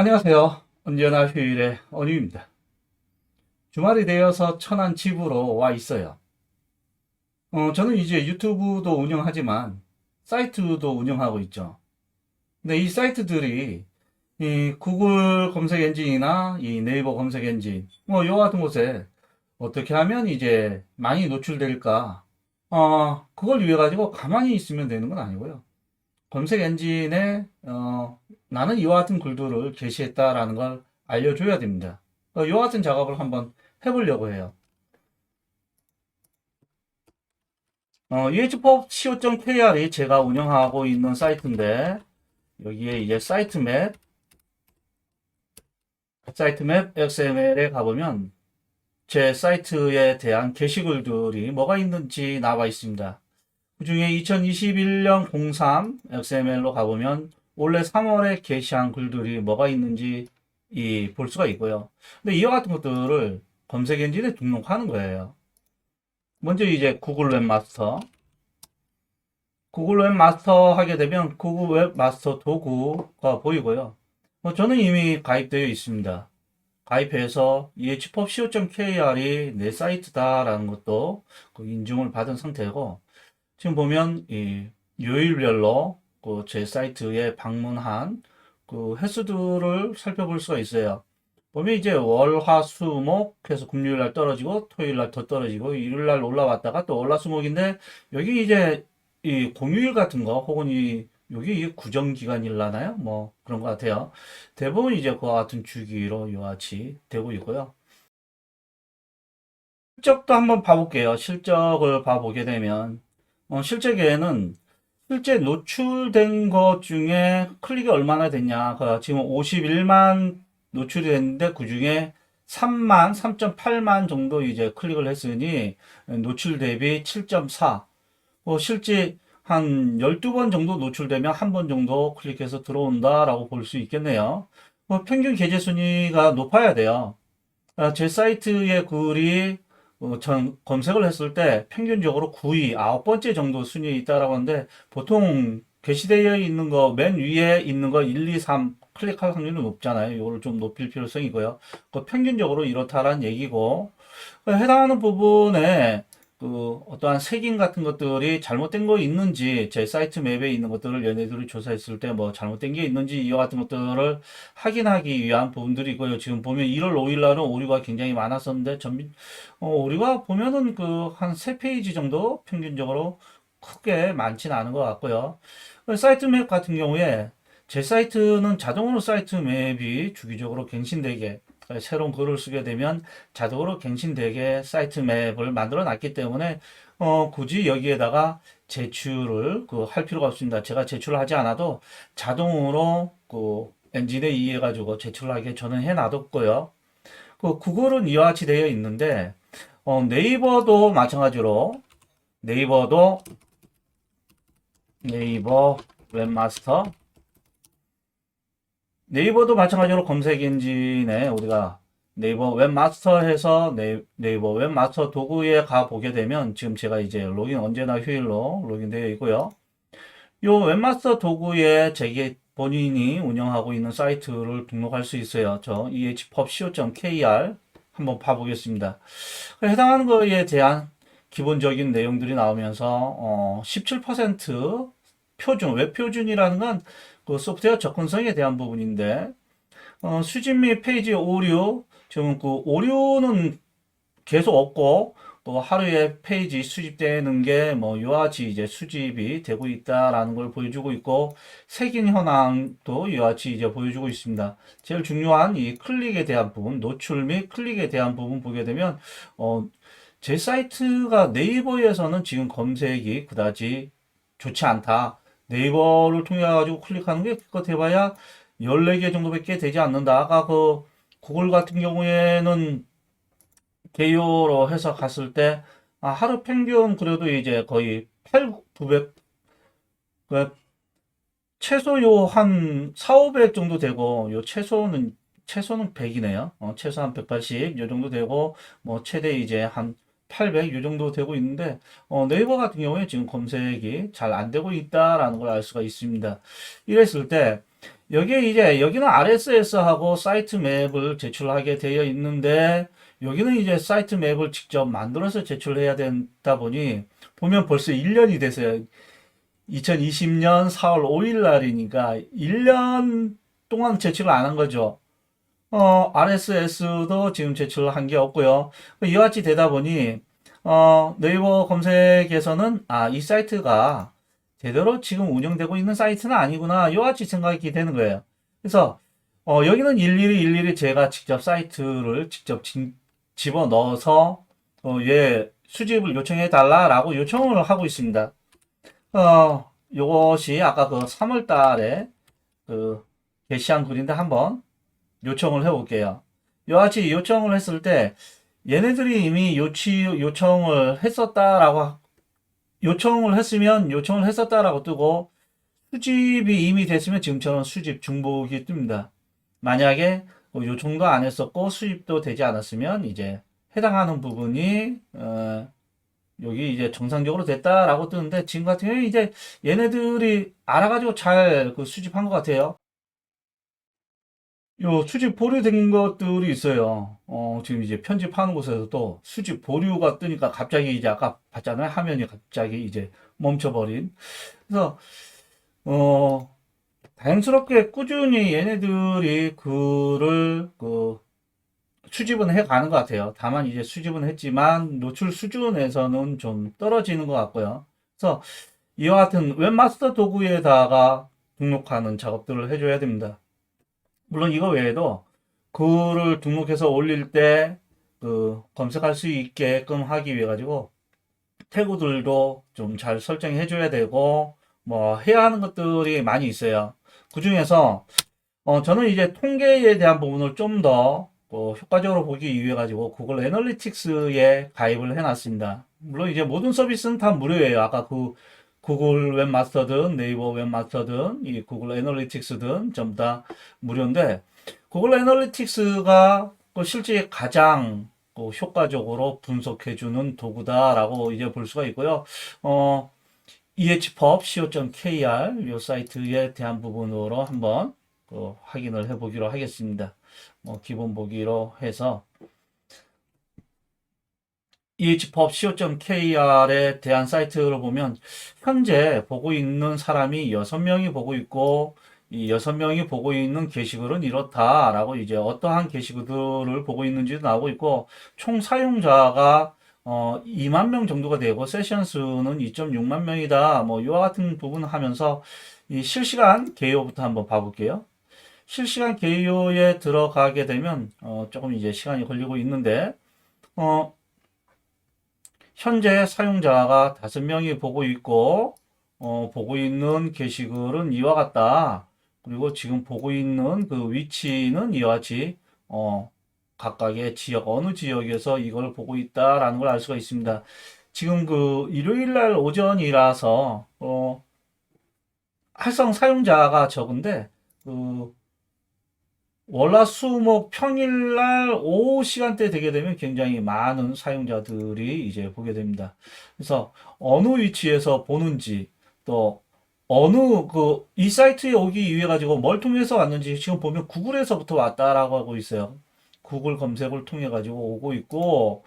안녕하세요. 언제나 휴일의 언유입니다. 주말이 되어서 천안 집으로 와 있어요. 저는 이제 유튜브도 운영하지만 사이트도 운영하고 있죠. 근데 이 사이트들이 이 구글 검색 엔진이나 이 네이버 검색 엔진, 요 같은 곳에 어떻게 하면 이제 많이 노출될까? 그걸 위해 가지고 가만히 있으면 되는 건 아니고요. 검색 엔진에 나는 이와 같은 글들을 게시했다라는 걸 알려줘야 됩니다. 이와 같은 작업을 한번 해보려고 해요. uhpop.co.kr이 제가 운영하고 있는 사이트인데 여기에 이제 사이트 맵 XML에 가보면 제 사이트에 대한 게시글들이 뭐가 있는지 나와 있습니다. 그 중에 2021년 03 XML로 가보면 올해 3월에 게시한 글들이 뭐가 있는지 볼 수가 있고요. 근데 이와 같은 것들을 검색 엔진에 등록하는 거예요. 먼저 이제 구글 웹마스터 하게 되면 구글 웹마스터 도구가 보이고요. 저는 이미 가입되어 있습니다. 가입해서 ehpop.co.kr이 내 사이트다라는 것도 그 인증을 받은 상태고, 지금 보면 이 요일별로 그 제 사이트에 방문한 그 횟수들을 살펴볼 수가 있어요. 보면 이제 월, 화, 수, 목 해서 금요일 날 떨어지고 토요일 날 더 떨어지고 일요일 날 올라왔다가 또 월, 화, 수, 목인데 여기 이제 이 공휴일 같은 거 혹은 여기 구정 기간일라나요? 뭐 그런 것 같아요. 대부분 이제 그와 같은 주기로 이와 같이 되고 있고요. 실적도 한번 봐볼게요. 실적을 봐보게 되면 실적에는 실제 노출된 것 중에 클릭이 얼마나 됐냐. 지금 51만 노출이 됐는데 그 중에 3만, 3.8만 정도 이제 클릭을 했으니 노출 대비 7.4. 실제 한 12번 정도 노출되면 한 번 정도 클릭해서 들어온다라고 볼 수 있겠네요. 평균 게재 순위가 높아야 돼요. 제 사이트의 글이 전 검색을 했을 때 평균적으로 9위, 9번째 정도 순위에 있다라고 하는데 보통 게시되어 있는 거 맨 위에 있는 거 1, 2, 3 클릭할 확률은 높잖아요. 이거를 좀 높일 필요성이고요. 평균적으로 이렇다라는 얘기고 해당하는 부분에 그 어떠한 색인 같은 것들이 잘못된 거 있는지 제 사이트 맵에 있는 것들을 얘네들이 조사했을 때 뭐 잘못된 게 있는지 이와 같은 것들을 확인하기 위한 부분들이 있고요. 지금 보면 1월 5일 날은 오류가 굉장히 많았었는데 오류가 보면은 그 한 3페이지 정도 평균적으로 크게 많지는 않은 것 같고요. 사이트 맵 같은 경우에 제 사이트는 자동으로 사이트 맵이 주기적으로 갱신되게 새로운 글을 쓰게 되면 자동으로 갱신되게 사이트 맵을 만들어 놨기 때문에 굳이 여기에다가 제출을 할 필요가 없습니다. 제가 제출을 하지 않아도 자동으로 그 엔진에 의해 가지고 제출을 하게 저는 해 놔뒀고요. 구글은 이와 같이 되어 있는데 네이버도 마찬가지로 네이버도 네이버 웹마스터 네이버도 마찬가지로 검색 엔진에 우리가 네이버 웹마스터 해서 네이버 웹마스터 도구에 가 보게 되면 지금 제가 이제 로긴 언제나 휴일로 로그인되어 있고요. 요 웹마스터 도구에 제게 본인이 운영하고 있는 사이트를 등록할 수 있어요. 저 ehpop.co.kr 한번 봐보겠습니다. 해당하는 거에 대한 기본적인 내용들이 나오면서 17% 표준, 웹 표준이라는 건 그 소프트웨어 접근성에 대한 부분인데 수집 및 페이지 오류, 지금 그 오류는 계속 없고 또 하루에 페이지 수집되는 게 뭐 이와 같이 이제 수집이 되고 있다라는 걸 보여주고 있고 색인 현황도 이와 같이 이제 보여주고 있습니다. 제일 중요한 이 클릭에 대한 부분, 노출 및 클릭에 대한 부분 보게 되면 제 사이트가 네이버에서는 지금 검색이 그다지 좋지 않다. 네이버를 통해 가지고 클릭하는 게 기껏 해봐야 14개 정도밖에 되지 않는다. 아까 그 구글 같은 경우에는 개요로 해서 갔을 때 하루 평균 그래도 이제 거의 8, 900, 그 최소 요 한 4, 500 정도 되고 요 최소는 100이네요. 최소 한 180 요 정도 되고 뭐 최대 이제 한 800 요 정도 되고 있는데 네이버 같은 경우에 지금 검색이 잘 안 되고 있다라는 걸 알 수가 있습니다. 이랬을 때 여기는 RSS하고 사이트 맵을 제출하게 되어 있는데, 여기는 이제 사이트 맵을 직접 만들어서 제출해야 된다 보니, 보면 벌써 1년이 됐어요. 2020년 4월 5일 날이니까 1년 동안 제출을 안 한 거죠. RSS도 지금 제출한 게 없고요. 이와 같이 되다 보니, 네이버 검색에서는, 이 사이트가 제대로 지금 운영되고 있는 사이트는 아니구나. 이와 같이 생각이 되는 거예요. 그래서, 여기는 일일이 제가 직접 사이트를 직접 집어 넣어서, 얘 수집을 요청해 달라라고 요청을 하고 있습니다. 요것이 아까 그 3월 달에 그 게시한 글인데 한번 요청을 해볼게요. 이와 같이 요청을 했을 때 얘네들이 이미 요청을 했었다라고 요청을 했으면 요청을 했었다라고 뜨고 수집이 이미 됐으면 지금처럼 수집 중복이 뜹니다. 만약에 요청도 안 했었고 수집도 되지 않았으면 이제 해당하는 부분이 여기 이제 정상적으로 됐다라고 뜨는데 지금 같은 경우에 이제 얘네들이 알아가지고 잘 그 수집한 것 같아요. 요 수집 보류된 것들이 있어요. 지금 이제 편집하는 곳에서도 수집 보류가 뜨니까 갑자기 이제 아까 봤잖아요. 화면이 갑자기 이제 멈춰버린. 그래서, 어, 다행스럽게 꾸준히 얘네들이 글을 수집은 해 가는 것 같아요. 다만 이제 수집은 했지만 노출 수준에서는 좀 떨어지는 것 같고요. 그래서 이와 같은 웹마스터 도구에다가 등록하는 작업들을 해줘야 됩니다. 물론 이거 외에도 글을 등록해서 올릴 때 검색할 수 있게끔 하기 위해 가지고 태그들도 좀 잘 설정해 줘야 되고 뭐 해야 하는 것들이 많이 있어요. 그 중에서 저는 이제 통계에 대한 부분을 좀 더 효과적으로 보기 위해 가지고 구글 애널리틱스에 가입을 해놨습니다. 물론 이제 모든 서비스는 다 무료예요. 아까 그 구글 웹마스터든 네이버 웹마스터든 이 구글 애널리틱스든 전부 다 무료인데 구글 애널리틱스가 실제 가장 효과적으로 분석해주는 도구다라고 이제 볼 수가 있고요. ehpub co.kr 이 사이트에 대한 부분으로 한번 확인을 해보기로 하겠습니다. 기본 보기로 해서 ehpub co.kr에 대한 사이트를 보면 현재 보고 있는 사람이 6명이 보고 있고 이 6명이 보고 있는 게시글은 이렇다라고 이제 어떠한 게시글들을 보고 있는지도 나오고 있고 총 사용자가 2만 명 정도가 되고 세션 수는 2.6만 명이다. 뭐 이와 같은 부분 하면서 이 실시간 개요부터 한번 봐볼게요. 실시간 개요에 들어가게 되면 조금 이제 시간이 걸리고 있는데 어, 현재 사용자가 5명이 보고 있고 보고 있는 게시글은 이와 같다. 그리고 지금 보고 있는 그 위치는 이와 같이 각각의 지역 어느 지역에서 이걸 보고 있다라는 걸 알 수가 있습니다. 지금 그 일요일 날 오전이라서 활성 사용자가 적은데 그 월화수목 평일날 오후 시간대 되게 되면 굉장히 많은 사용자들이 이제 보게 됩니다. 그래서 어느 위치에서 보는지 또 어느 이 사이트에 오기 위해 가지고 뭘 통해서 왔는지 지금 보면 구글에서부터 왔다라고 하고 있어요. 구글 검색을 통해 가지고 오고 있고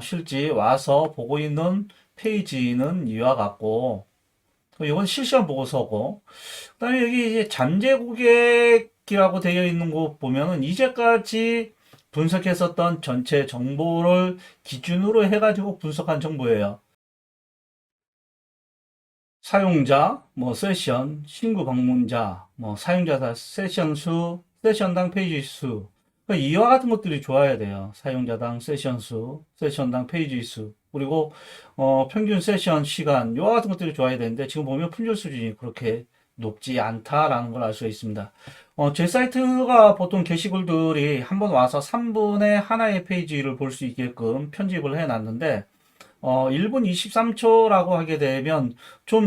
실제 와서 보고 있는 페이지는 이와 같고 이건 실시간 보고서고 그다음에 여기 이제 잠재 고객이라고 되어 있는 곳 보면은 이제까지 분석했었던 전체 정보를 기준으로 해가지고 분석한 정보예요. 사용자, 뭐 세션, 신규 방문자, 뭐 사용자당 세션 수, 세션당 페이지 수. 그러니까 이와 같은 것들이 좋아야 돼요. 사용자당 세션 수, 세션당 페이지 수. 그리고 평균 세션 시간, 이와 같은 것들이 좋아야 되는데 지금 보면 품질 수준이 그렇게 높지 않다라는 걸 알 수가 있습니다. 제 사이트가 보통 게시글들이 한번 와서 3분의 하나의 페이지를 볼 수 있게끔 편집을 해 놨는데 1분 23초라고 하게 되면 좀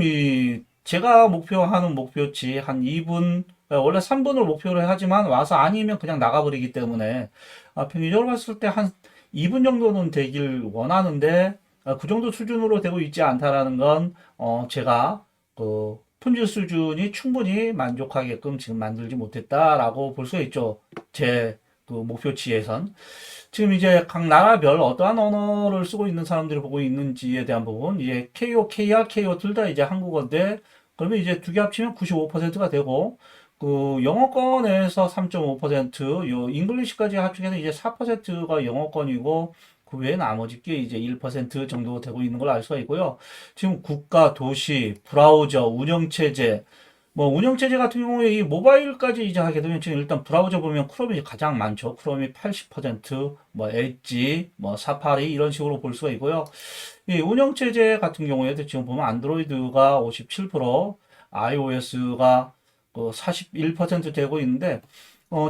제가 목표하는 목표치 한 2분, 원래 3분을 목표로 하지만 와서 아니면 그냥 나가버리기 때문에 평균적으로 봤을 때 한 2분 정도는 되길 원하는데 그 정도 수준으로 되고 있지 않다라는 건 제가 품질 수준이 충분히 만족하게끔 지금 만들지 못했다라고 볼 수가 있죠. 제 그 목표치에선. 지금 이제 각 나라별 어떠한 언어를 쓰고 있는 사람들이 보고 있는지에 대한 부분, 이제 KO, KR, KO 둘 다 이제 한국어인데, 그러면 이제 두 개 합치면 95%가 되고, 그 영어권에서 3.5%, 요 잉글리시까지 합치면 이제 4%가 영어권이고, 그 외에 나머지 게 이제 1% 정도 되고 있는 걸 알 수가 있고요. 지금 국가, 도시, 브라우저, 운영체제, 뭐 운영체제 같은 경우에 이 모바일까지 이제 하게 되면 지금 일단 브라우저 보면 크롬이 가장 많죠. 크롬이 80%, 뭐 엣지, 뭐 사파리 이런 식으로 볼 수가 있고요. 이 운영체제 같은 경우에도 지금 보면 안드로이드가 57%, iOS가 그 41% 되고 있는데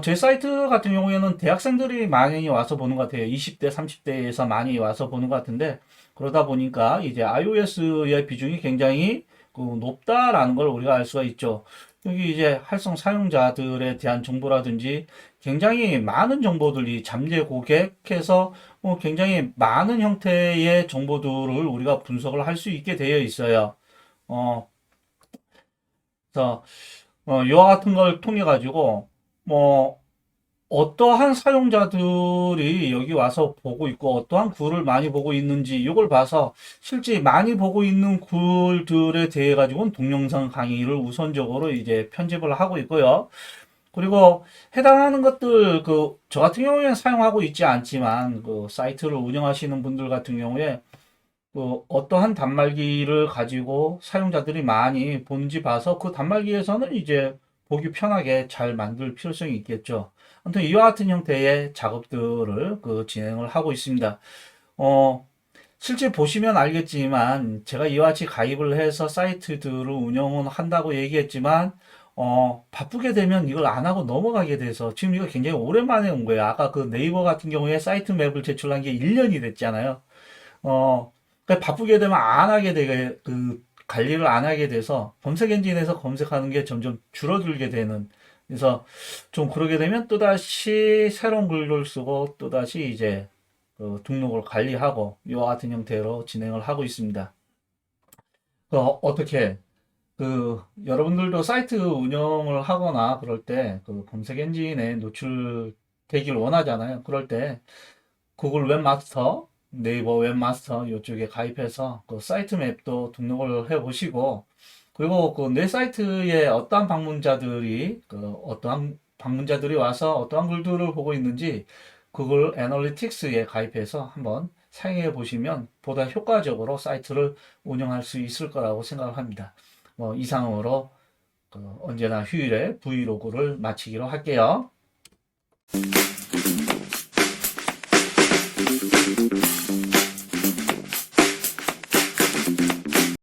제 사이트 같은 경우에는 대학생들이 많이 와서 보는 것 같아요. 20대, 30대에서 많이 와서 보는 것 같은데 그러다 보니까 이제 iOS의 비중이 굉장히 그 높다라는 걸 우리가 알 수가 있죠. 여기 이제 활성 사용자들에 대한 정보라든지 굉장히 많은 정보들이 잠재 고객해서 굉장히 많은 형태의 정보들을 우리가 분석을 할 수 있게 되어 있어요. 어, 그래서 이와 같은 걸 통해 가지고 뭐 어떠한 사용자들이 여기 와서 보고 있고 어떠한 글을 많이 보고 있는지 이걸 봐서 실제 많이 보고 있는 글들에 대해 가지고는 동영상 강의를 우선적으로 이제 편집을 하고 있고요. 그리고 해당하는 것들 그 저 같은 경우에는 사용하고 있지 않지만 그 사이트를 운영하시는 분들 같은 경우에 그 어떠한 단말기를 가지고 사용자들이 많이 보는지 봐서 그 단말기에서는 이제 보기 편하게 잘 만들 필요성이 있겠죠. 아무튼 이와 같은 형태의 작업들을 그 진행을 하고 있습니다. 어, 실제 보시면 알겠지만 제가 이와 같이 가입을 해서 사이트들을 운영은 한다고 얘기했지만 바쁘게 되면 이걸 안 하고 넘어가게 돼서 지금 이거 굉장히 오랜만에 온 거예요. 아까 그 네이버 같은 경우에 사이트 맵을 제출한 게 1년이 됐잖아요. 어, 그러니까 바쁘게 되면 안 하게 되게, 관리를 안 하게 돼서 검색 엔진에서 검색하는 게 점점 줄어들게 되는. 그래서 좀 그러게 되면 또다시 새로운 글을 쓰고 또다시 이제 등록을 관리하고 이와 같은 형태로 진행을 하고 있습니다. 어떻게, 여러분들도 사이트 운영을 하거나 그럴 때 검색 엔진에 노출되길 원하잖아요. 그럴 때 구글 웹마스터, 네이버 웹마스터 이쪽에 가입해서 그 사이트 맵도 등록을 해 보시고 그리고 그 내 사이트에 어떠한 방문자들이 어떠한 방문자들이 와서 어떠한 글들을 보고 있는지 구글 애널리틱스에 가입해서 한번 사용해 보시면 보다 효과적으로 사이트를 운영할 수 있을 거라고 생각을 합니다. 이상으로 언제나 휴일에 브이로그를 마치기로 할게요.